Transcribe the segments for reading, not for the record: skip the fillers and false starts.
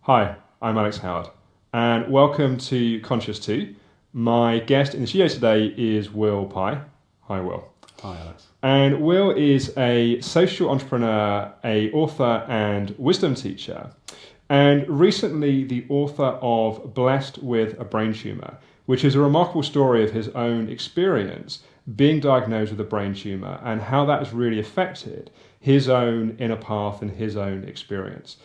Hi, I'm Alex Howard, and welcome to Conscious 2. My guest in the studio today is Will Pye. Hi, Will. Hi, Alex. And Will is a social entrepreneur, a author, and wisdom teacher. And recently, the author of Blessed with a Brain Tumour, which is a remarkable story of his own experience being diagnosed with a brain tumour and how that has really affected his own inner path and his own experience.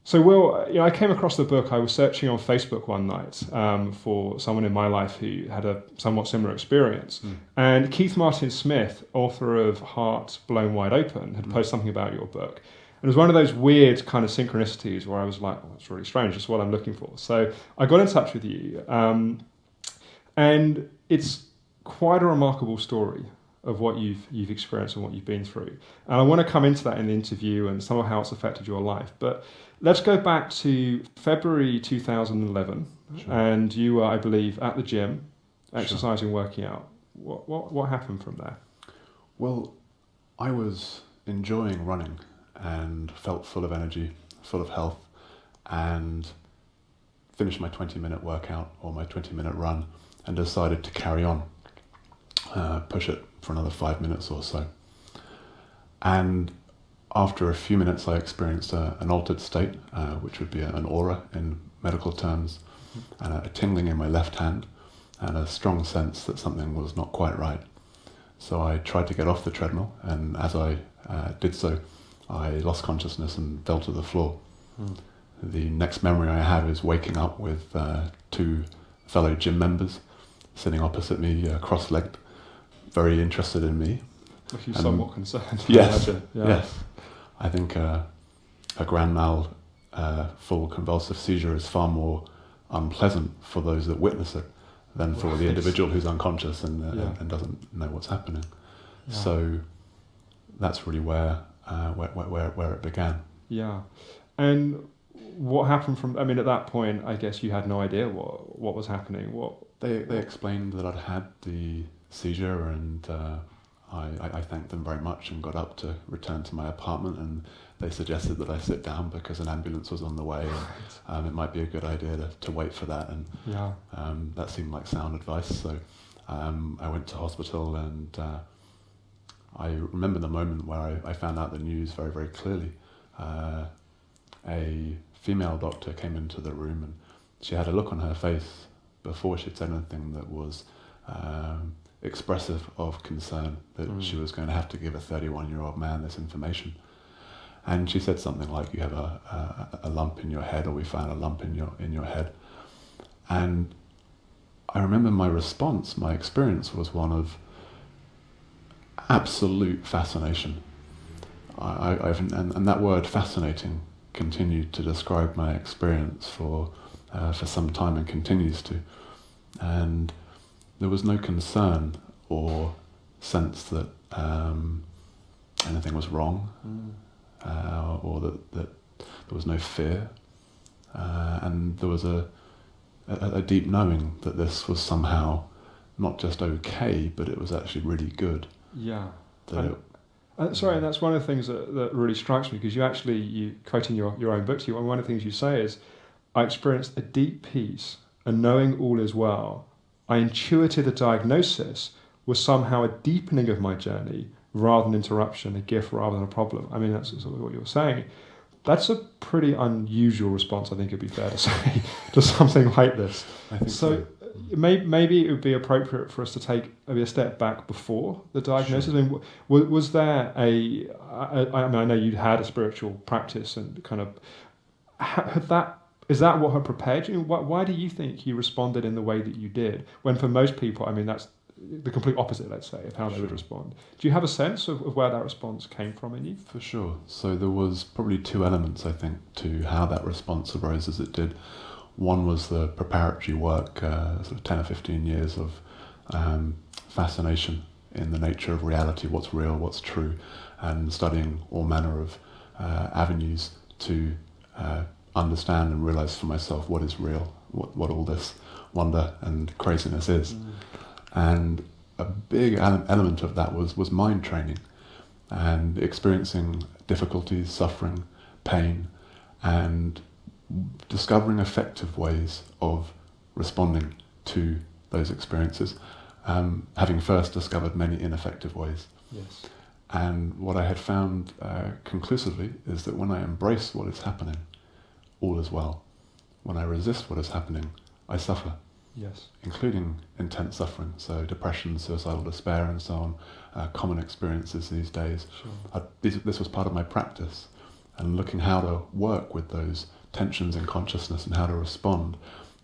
So, Will, I came across the book. I was searching on Facebook one night for someone in my life who had a somewhat similar experience. And Keith Martin Smith, author of Heart Blown Wide Open, had posted something about your book. And it was one of those weird kind of synchronicities where I was like, oh, that's really strange. That's what I'm looking for. So I got in touch with you. And it's quite a remarkable story of what you've experienced and what you've been through. And I want to come into that in the interview and some of how it's affected your life. But let's go back to February 2011, Sure. and you were, I believe, at the gym, exercising, Sure. working out. What happened from there? Well, I was enjoying running and felt full of energy, full of health, and finished my 20-minute workout or my 20-minute run and decided to carry on, push it for another 5 minutes or so. And after a few minutes, I experienced an altered state, which would be an aura in medical terms, and a tingling in my left hand, and a strong sense that something was not quite right. So I tried to get off the treadmill, and as I did so, I lost consciousness and fell to the floor. The next memory I have is waking up with two fellow gym members sitting opposite me, cross-legged, very interested in me. Looking somewhat concerned. Yes, Yeah. yes. I think a grand mal full convulsive seizure is far more unpleasant for those that witness it than for the individual who's unconscious and doesn't know what's happening. Yeah. So that's really where it began. Yeah. And what happened from, at that point, I guess you had no idea what was happening. They explained that I'd had the seizure, and I thanked them very much and got up to return to my apartment, and they suggested that I sit down because an ambulance was on the way, and it might be a good idea to wait for that, and that seemed like sound advice. So I went to hospital, and I remember the moment where I found out the news very, very clearly. A female doctor came into the room, and she had a look on her face before she'd said anything that was expressive of concern that she was going to have to give a 31-year-old man this information. And she said something like, you have a lump in your head, or we found a lump in your head. And I remember my response, my experience was one of absolute fascination. And that word fascinating continued to describe my experience for some time, and continues to. And there was no concern or sense that anything was wrong, or that there was no fear, and there was a deep knowing that this was somehow not just okay, but it was actually really good. Yeah. Sorry, and that's one of the things that really strikes me, because you quoting your own book, and one of the things you say is, I experienced a deep peace, and knowing all is well, I intuited the diagnosis was somehow a deepening of my journey rather than interruption, a gift rather than a problem. That's sort of what you're saying. That's a pretty unusual response, I think it'd be fair to say, to something like this. I think so. Maybe it would be appropriate for us to take maybe a step back before the diagnosis. Sure. Was there I know you'd had a spiritual practice, and kind of is that what had prepared you? Why do you think you responded in the way that you did, when for most people, that's the complete opposite, let's say, of how they would respond? Do you have a sense of where that response came from in you? For sure. So there was probably two elements, I think, to how that response arose as it did. One was the preparatory work, sort of 10 or 15 years of fascination in the nature of reality, what's real, what's true, and studying all manner of avenues to understand and realize for myself what is real, what all this wonder and craziness is. And a big element of that was mind training, and experiencing difficulties, suffering, pain, and discovering effective ways of responding to those experiences, having first discovered many ineffective ways. Yes. And what I had found conclusively is that when I embrace what is happening, all is well. When I resist what is happening, I suffer. Yes. Including intense suffering, so depression, suicidal despair, and so on, common experiences these days. Sure. This was part of my practice, and looking how to work with those tensions in consciousness and how to respond.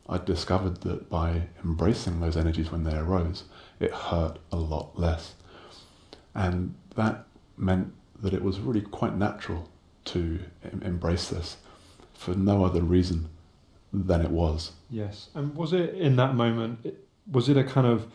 I discovered that by embracing those energies when they arose, it hurt a lot less. And that meant that it was really quite natural to embrace this for no other reason than it was. Yes. And was it in that moment, was it a kind of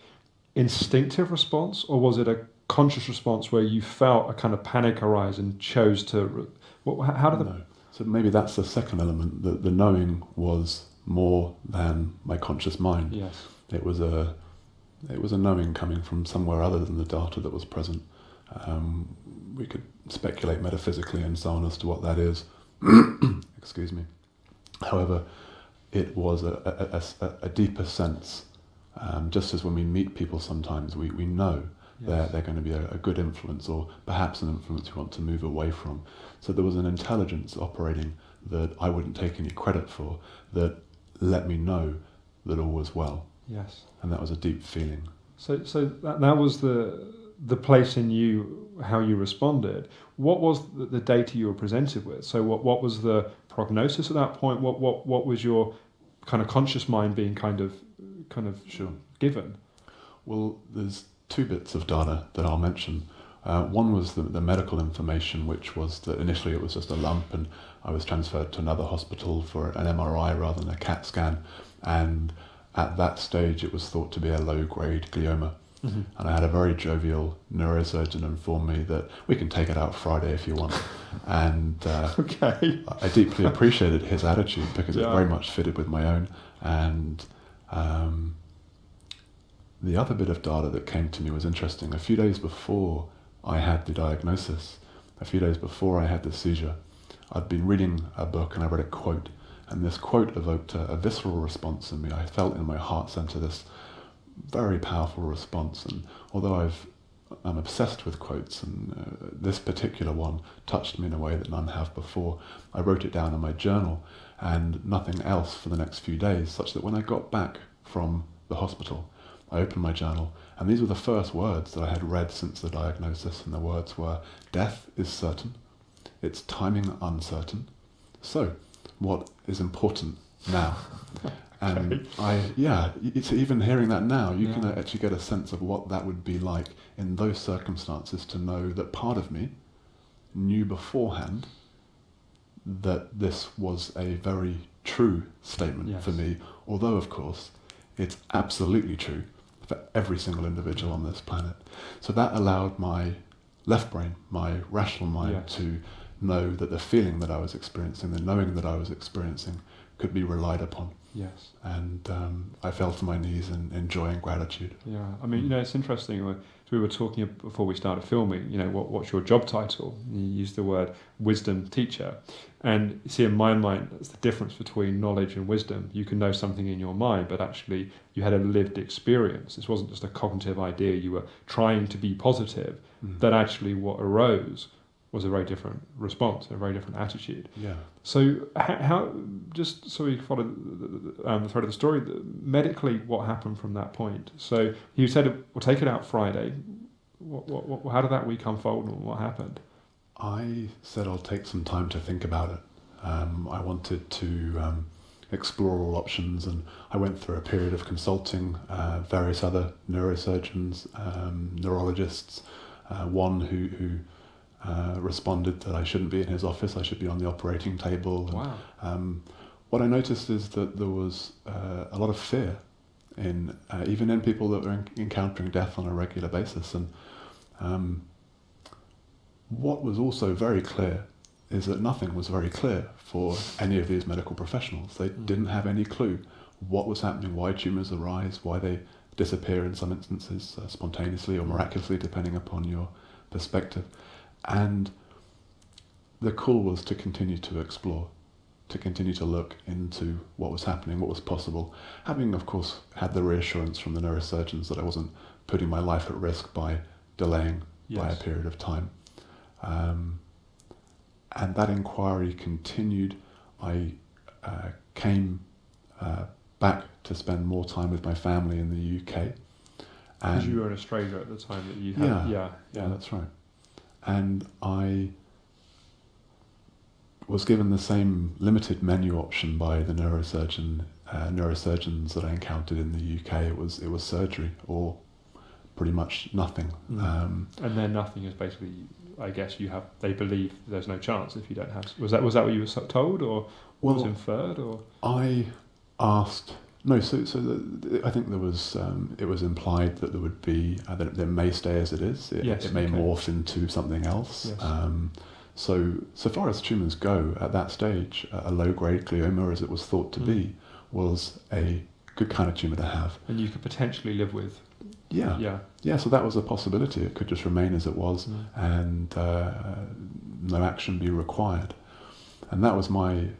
instinctive response, or was it a conscious response where you felt a kind of panic arise and chose to... How did No. So maybe that's the second element, that the knowing was more than my conscious mind. Yes. It was a knowing coming from somewhere other than the data that was present. We could speculate metaphysically and so on as to what that is. Excuse me. However, it was a deeper sense. Just as when we meet people sometimes, we know Yes. they're going to be a good influence, or perhaps an influence we want to move away from. So there was an intelligence operating that I wouldn't take any credit for, that let me know that all was well. Yes. And that was a deep feeling. So that was the place in you, how you responded. What was the data you were presented with? So what was the prognosis at that point? What was your kind of conscious mind being kind of Sure. given? Well, there's two bits of data that I'll mention. One was the medical information, which was that initially it was just a lump, and I was transferred to another hospital for an MRI rather than a CAT scan. And at that stage, it was thought to be a low-grade glioma. Mm-hmm. And I had a very jovial neurosurgeon inform me that we can take it out Friday if you want. And Okay. I deeply appreciated his attitude, because it Yeah. very much fitted with my own. And the other bit of data that came to me was interesting. A few days before I had the diagnosis, a few days before I had the seizure, I'd been reading a book and I read a quote. And this quote evoked a visceral response in me. I felt in my heart center this very powerful response. And although I'm obsessed with quotes, and this particular one touched me in a way that none have before, I wrote it down in my journal and nothing else for the next few days, such that when I got back from the hospital, I opened my journal, and these were the first words that I had read since the diagnosis, and the words were, "Death is certain, its timing uncertain. So, what is important now?" And it's even hearing that now, you can actually get a sense of what that would be like in those circumstances, to know that part of me knew beforehand that this was a very true statement for me, although of course it's absolutely true for every single individual on this planet. So that allowed my left brain, my rational mind, to know that the feeling that I was experiencing, the knowing that I was experiencing, could be relied upon. Yes. And I fell to my knees in joy and gratitude. Yeah. I mean, it's interesting. We were talking before we started filming, what's your job title? You used the word wisdom teacher. And you see, in my mind, that's the difference between knowledge and wisdom. You can know something in your mind, but actually you had a lived experience. This wasn't just a cognitive idea. You were trying to be positive. That actually what arose was a very different response, a very different attitude. Yeah. So how just so we follow the thread of the story, medically, what happened from that point? So you said, we'll take it out Friday. How did that week unfold, and what happened? I said I'll take some time to think about it. I wanted to explore all options, and I went through a period of consulting various other neurosurgeons, neurologists, one who responded that I shouldn't be in his office, I should be on the operating table. Wow. What I noticed is that there was a lot of fear even in people that were encountering death on a regular basis. And what was also very clear is that nothing was very clear for any of these medical professionals. They didn't have any clue what was happening, why tumours arise, why they disappear in some instances spontaneously or miraculously, depending upon your perspective. And the call was to continue to explore. to continue to look into what was happening, what was possible, having, of course, had the reassurance from the neurosurgeons that I wasn't putting my life at risk by delaying by a period of time. And that inquiry continued. I came back to spend more time with my family in the UK. Because you were in Australia at the time that you had... Yeah, that's right. And I was given the same limited menu option by the neurosurgeons that I encountered in the UK. It was surgery or pretty much nothing. And then nothing is basically, I guess they believe there's no chance if you don't have... Was that what you were told, or was inferred, or? I asked... No, so I think there was, it was implied that there would be, that it may stay as it is. It may morph into something else. Yes. So far as tumours go, at that stage, a low-grade glioma, as it was thought to be, was a good kind of tumour to have. And you could potentially live with. Yeah, so that was a possibility. It could just remain as it was and no action be required. And that was I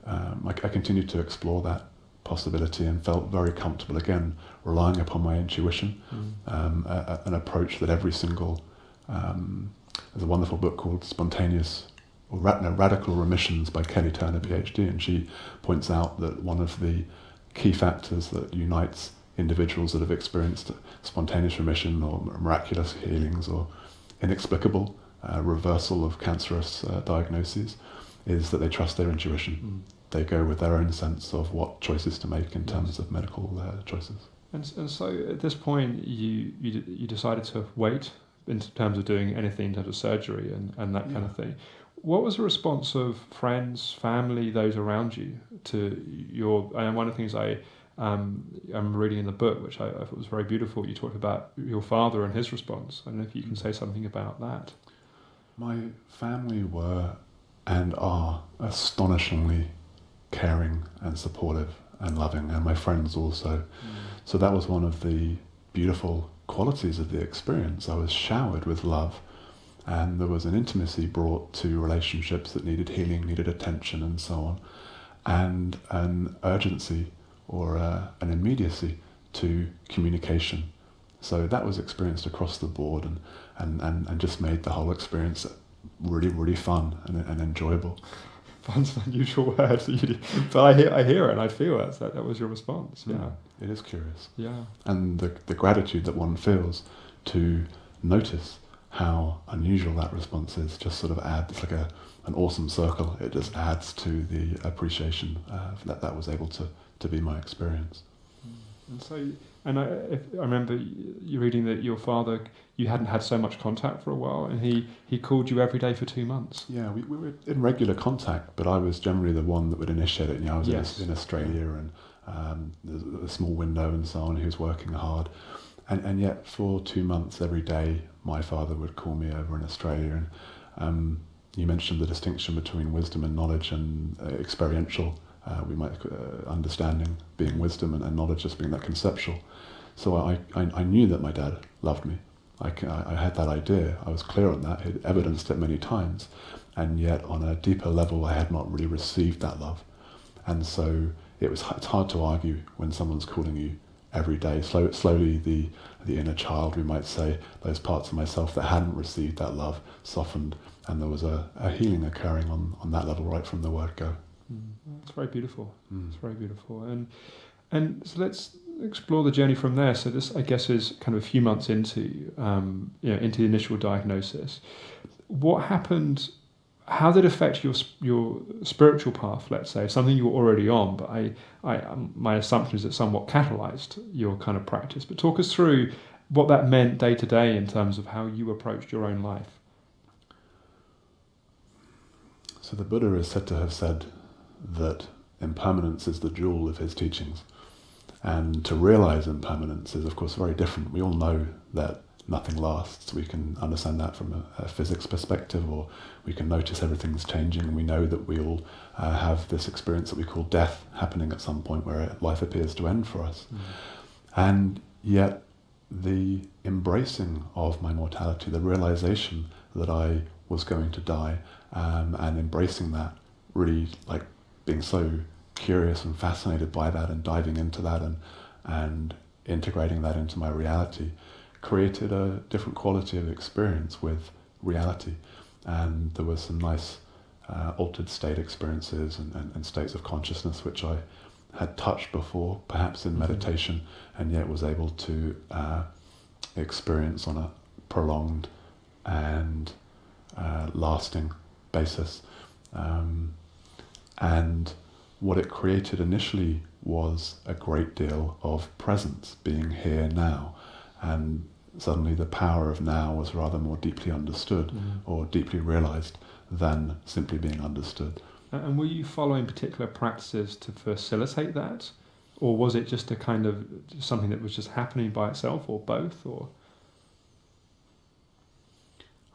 continued to explore that possibility and felt very comfortable, again, relying upon my intuition, an approach that every single... there's a wonderful book called Radical Remissions by Kelly Turner, PhD, and she points out that one of the key factors that unites individuals that have experienced spontaneous remission or miraculous healings or inexplicable reversal of cancerous diagnoses is that they trust their intuition. They go with their own sense of what choices to make in terms of medical choices. And so at this point, you decided to wait in terms of doing anything in terms of surgery and that kind of thing. What was the response of friends, family, those around you to your... And one of the things I'm reading in the book, which I thought was very beautiful, you talked about your father and his response. I don't know if you can say something about that. My family were and are astonishingly caring and supportive and loving, and my friends also. So that was one of the beautiful qualities of the experience. I was showered with love, and there was an intimacy brought to relationships that needed healing, needed attention, and so on, and an urgency or an immediacy to communication. So that was experienced across the board and just made the whole experience really, really fun and enjoyable. Fun's an unusual word, but I hear it and I feel it. That was your response. Yeah, it is curious. Yeah, and the gratitude that one feels to notice how unusual that response is just sort of adds. It's like an awesome circle. It just adds to the appreciation that was able to be my experience. And so, I remember you reading that your father, you hadn't had so much contact for a while, and he called you every day for 2 months. Yeah, we were in regular contact, but I was generally the one that would initiate it. I was in Australia, and there's a small window and so on. He was working hard, and yet for 2 months every day, my father would call me over in Australia. And you mentioned the distinction between wisdom and knowledge and experiential. We might understanding being wisdom and knowledge just being that conceptual. So I knew that my dad loved me. I had that idea. I was clear on that. He'd evidenced it many times, and yet on a deeper level, I had not really received that love. And so it's hard to argue when someone's calling you every day. Slowly, the inner child, we might say, those parts of myself that hadn't received that love softened, and there was a healing occurring on that level right from the word go. It's very beautiful. It's very beautiful. And so let's explore the journey from there. So this, I guess, is kind of a few months into into the initial diagnosis. What happened? How did it affect your spiritual path? Let's say something you were already on, but my assumption is it somewhat catalyzed your kind of practice. But talk us through what that meant day to day in terms of how you approached your own life. So the Buddha is said to have said that impermanence is the jewel of his teachings. And to realize impermanence is, of course, very different. We all know that nothing lasts. We can understand that from a physics perspective, or we can notice everything's changing. We know that we all have this experience that we call death happening at some point where life appears to end for us. And yet the embracing of my mortality, the realization that I was going to die, and embracing that really being so curious and fascinated by that and diving into that and integrating that into my reality created a different quality of experience with reality. And there were some nice altered state experiences and states of consciousness which I had touched before, perhaps in meditation, and yet was able to experience on a prolonged and lasting basis. And what it created initially was a great deal of presence, being here now, and suddenly the power of now was rather more deeply understood or deeply realized than simply being understood. And were you following particular practices to facilitate that, or was it just a kind of something that was just happening by itself, or both? Or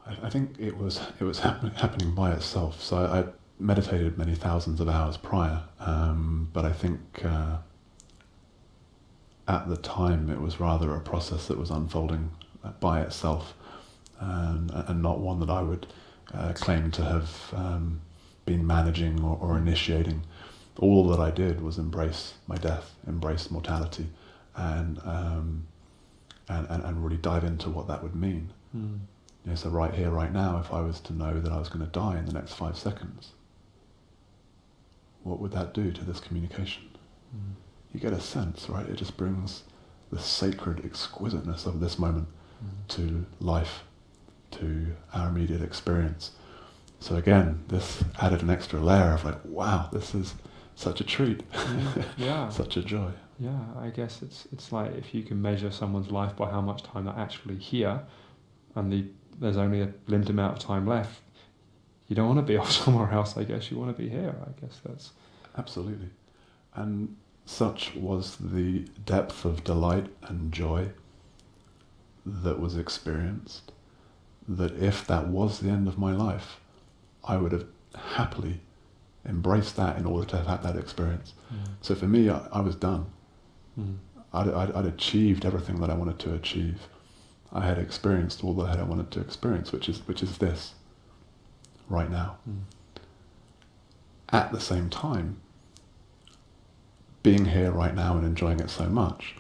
I think it was happening by itself. So I meditated many thousands of hours prior, but I think at the time it was rather a process that was unfolding by itself, and not one that I would claim to have been managing or initiating. All that I did was embrace my death, embrace mortality, and really dive into what that would mean. So right here, right now, if I was to know that I was going to die in the next 5 seconds, what would that do to this communication? You get a sense, right? It just brings the sacred exquisiteness of this moment to life, to our immediate experience. So again, this added an extra layer of like, wow, this is such a treat, such a joy. Yeah, I guess it's like if you can measure someone's life by how much time they're actually here, and there's only a limited amount of time left, you don't want to be off somewhere else, I guess. You want to be here, I guess that's... Absolutely. And such was the depth of delight and joy that was experienced, that if that was the end of my life, I would have happily embraced that in order to have had that experience. So for me, I was done. I'd achieved everything that I wanted to achieve. I had experienced all that I wanted to experience, which is this, right now. At the same time, being here right now and enjoying it so much,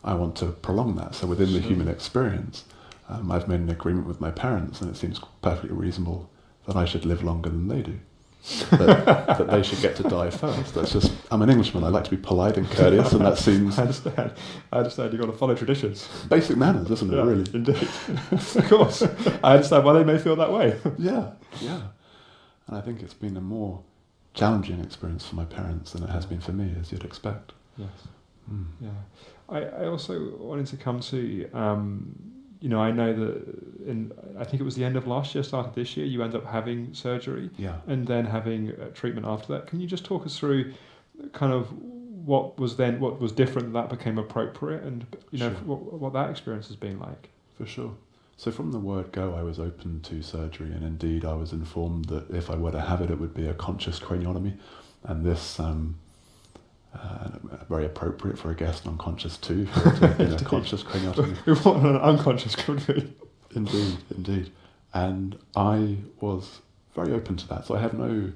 I want to prolong that. So within the human experience, I've made an agreement with my parents, and it seems perfectly reasonable that I should live longer than they do. that they should get to die first. That's just, I'm an Englishman, I like to be polite and courteous, and that seems... I understand you've got to follow traditions. Basic manners, isn't it, really? Indeed. Of course. I understand why they may feel that way. Yeah. And I think it's been a more challenging experience for my parents than it has been for me, as you'd expect. Yes. Yeah. I also wanted to come to... I know that I think it was the end of last year, start of this year, you end up having surgery and then having treatment after that. Can you just talk us through kind of what was different that became appropriate, and what that experience has been like? For sure. So from the word go, I was open to surgery, and indeed I was informed that if I were to have it, it would be a conscious craniotomy, and this very appropriate for a guest on Conscious too, for it to have been a conscious craniotomy. We want an unconscious craniotomy. Indeed. And I was very open to that. So I have no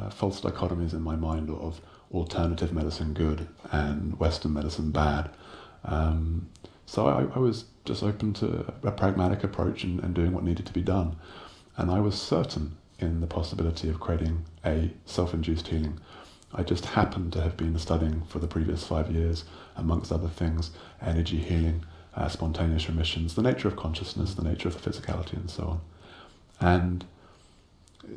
false dichotomies in my mind of alternative medicine good and Western medicine bad. So I was just open to a pragmatic approach and doing what needed to be done. And I was certain in the possibility of creating a self-induced healing. I just happened to have been studying for the previous 5 years, amongst other things, energy healing, spontaneous remissions, the nature of consciousness, the nature of the physicality, and so on. And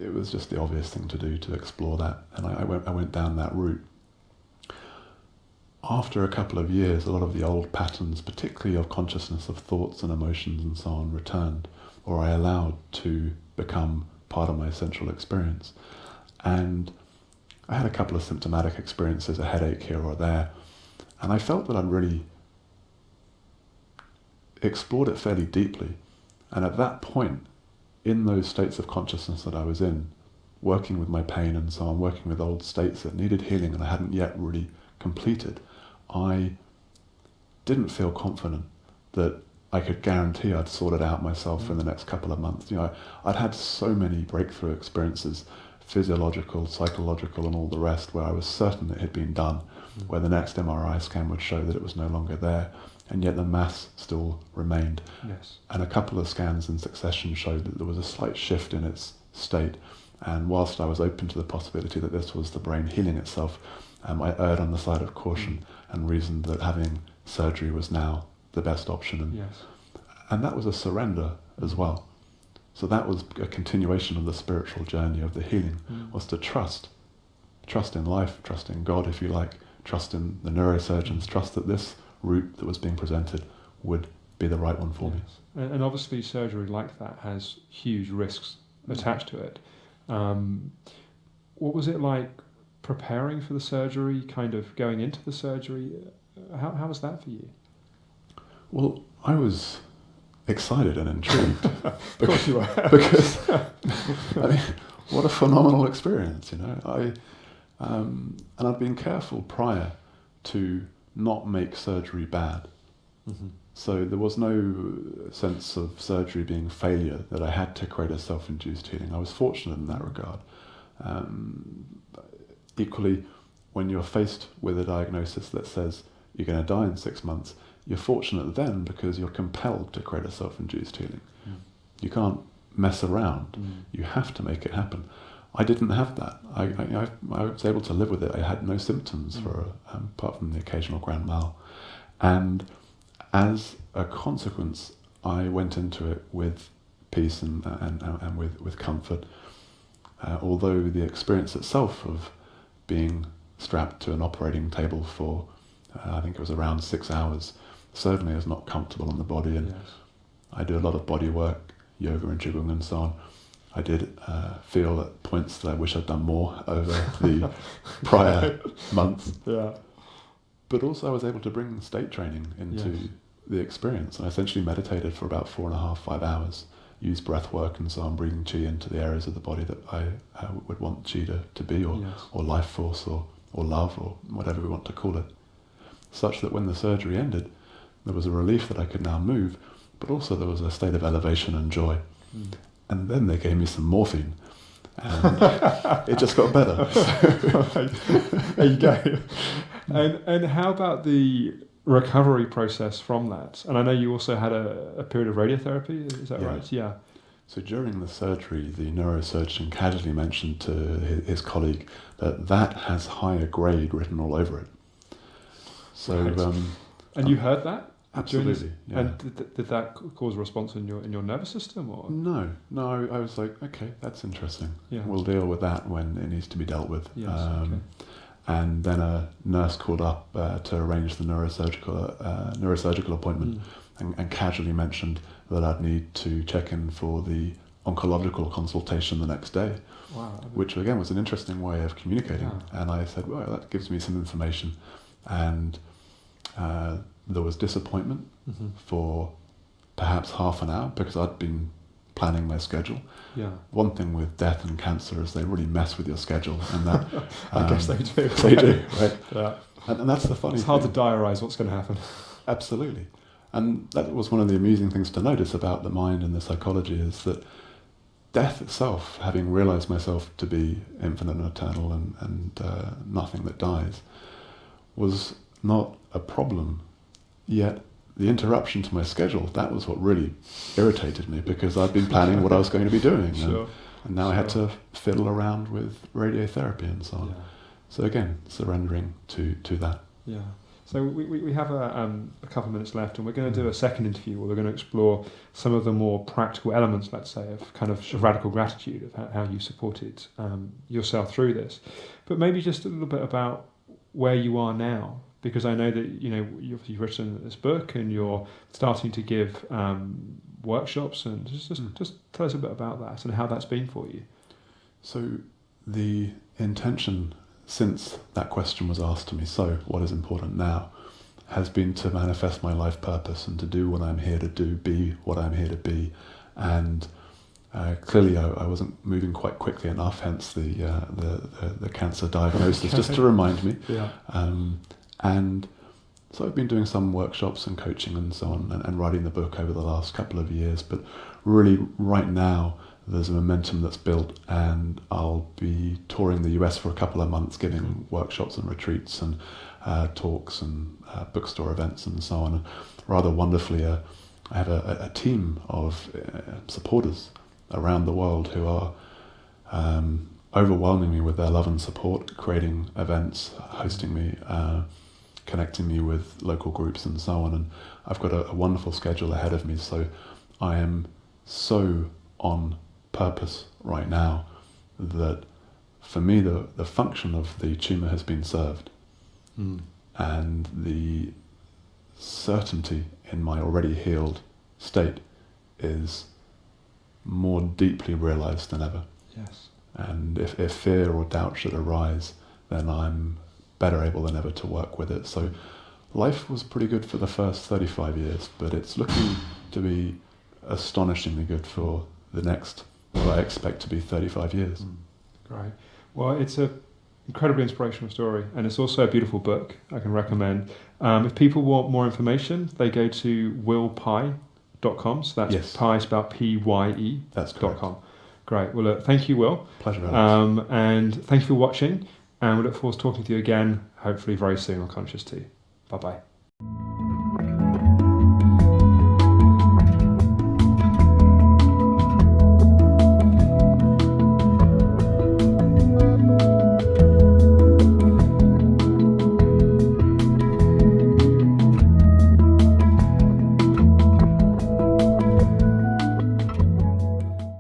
it was just the obvious thing to do, to explore that, and I went down that route. After a couple of years, a lot of the old patterns, particularly of consciousness, of thoughts and emotions and so on, returned, or I allowed to become part of my central experience. And I had a couple of symptomatic experiences, a headache here or there, and I felt that I'd really explored it fairly deeply. And at that point, in those states of consciousness that I was in, working with my pain and so on, working with old states that needed healing and I hadn't yet really completed, I didn't feel confident that I could guarantee I'd sort it out myself in the next couple of months. I'd had so many breakthrough experiences, physiological, psychological, and all the rest, where I was certain it had been done, where the next MRI scan would show that it was no longer there, and yet the mass still remained. Yes. And a couple of scans in succession showed that there was a slight shift in its state. And whilst I was open to the possibility that this was the brain healing itself, I erred on the side of caution and reasoned that having surgery was now the best option. And, Yes. and that was a surrender as well. So that was a continuation of the spiritual journey of the healing, was to trust in life, trust in God, if you like, trust in the neurosurgeons, trust that this route that was being presented would be the right one for me. And obviously surgery like that has huge risks attached to it. What was it like preparing for the surgery, kind of going into the surgery? How was that for you? Well, I was excited and intrigued. Of course you were. Because, I mean, what a phenomenal experience, you know. And I'd been careful prior to not make surgery bad. Mm-hmm. So there was no sense of surgery being failure, that I had to create a self-induced healing. I was fortunate in that regard. Equally, when you're faced with a diagnosis that says you're going to die in 6 months, you're fortunate then because you're compelled to create a self-induced healing. You can't mess around. You have to make it happen. I didn't have that. I was able to live with it. I had no symptoms apart from the occasional grand mal. And as a consequence, I went into it with peace and with comfort. Although the experience itself of being strapped to an operating table for, I think it was around 6 hours, certainly is not comfortable on the body. And I did a lot of body work, yoga and qigong and so on. I did feel at points that I wish I'd done more over the prior months. Yeah. But also I was able to bring state training into the experience. And I essentially meditated for about 4.5, 5 hours, used breath work and so on, breathing chi into the areas of the body that I would want chi to be, or life force, or love, or whatever we want to call it. Such that when the surgery ended, there was a relief that I could now move, but also there was a state of elevation and joy. And then they gave me some morphine, and it just got better. There you go. And how about the recovery process from that? And I know you also had a period of radiotherapy, is that right? Yeah. So during the surgery, the neurosurgeon casually mentioned to his colleague that has higher grade written all over it. So, and you heard that? Absolutely. Yeah. And did that cause a response in your nervous system, or? No. I was like, okay, that's interesting. Yeah. We'll deal with that when it needs to be dealt with. Yes, okay. And then a nurse called up to arrange the neurosurgical appointment, and casually mentioned that I'd need to check in for the oncological consultation the next day. Wow. Which again was an interesting way of communicating. Yeah. And I said, well, that gives me some information. And there was disappointment for perhaps half an hour because I'd been planning my schedule. Yeah. One thing with death and cancer is they really mess with your schedule, and that I guess they do. They do, right? Yeah. And that's the funny thing. It's hard to diarise what's going to happen. Absolutely. And that was one of the amusing things to notice about the mind and the psychology, is that death itself, having realised myself to be infinite and eternal and nothing that dies, was not a problem. Yet the interruption to my schedule, that was what really irritated me, because I'd been planning what I was going to be doing. Sure. And now I had to fiddle around with radiotherapy and so on. Yeah. So again, surrendering to that. Yeah. So we have a couple of minutes left, and we're going to do a second interview where we're going to explore some of the more practical elements, let's say, of kind of radical gratitude, of how you supported yourself through this. But maybe just a little bit about where you are now, because I know that you've written this book and you're starting to give workshops, and just tell us a bit about that and how that's been for you. So the intention, since that question was asked to me, so what is important now, has been to manifest my life purpose and to do what I'm here to do, be what I'm here to be. And clearly I wasn't moving quite quickly enough, hence the cancer diagnosis, just to remind me. Yeah. And so I've been doing some workshops and coaching and so on, and writing the book over the last couple of years. But really right now, there's a momentum that's built, and I'll be touring the US for a couple of months, giving workshops and retreats and talks and bookstore events and so on. And rather wonderfully, I have a team of supporters around the world who are overwhelming me with their love and support, creating events, hosting me, connecting me with local groups and so on. And I've got a wonderful schedule ahead of me, so I am so on purpose right now that for me the function of the tumour has been served, and the certainty in my already healed state is more deeply realised than ever. Yes. And if fear or doubt should arise, then I'm better able than ever to work with it. So life was pretty good for the first 35 years, but it's looking to be astonishingly good for the next, what I expect to be 35 years. Great. Well, it's an incredibly inspirational story, and it's also a beautiful book I can recommend. If people want more information, they go to willpye.com, so that's Yes. pie spelled P-Y-E. That's correct. .com. Great. Well, look, thank you, Will. Pleasure, Alex. And thank you for watching, and we look forward to talking to you again, hopefully very soon on Conscious Tea. Bye-bye.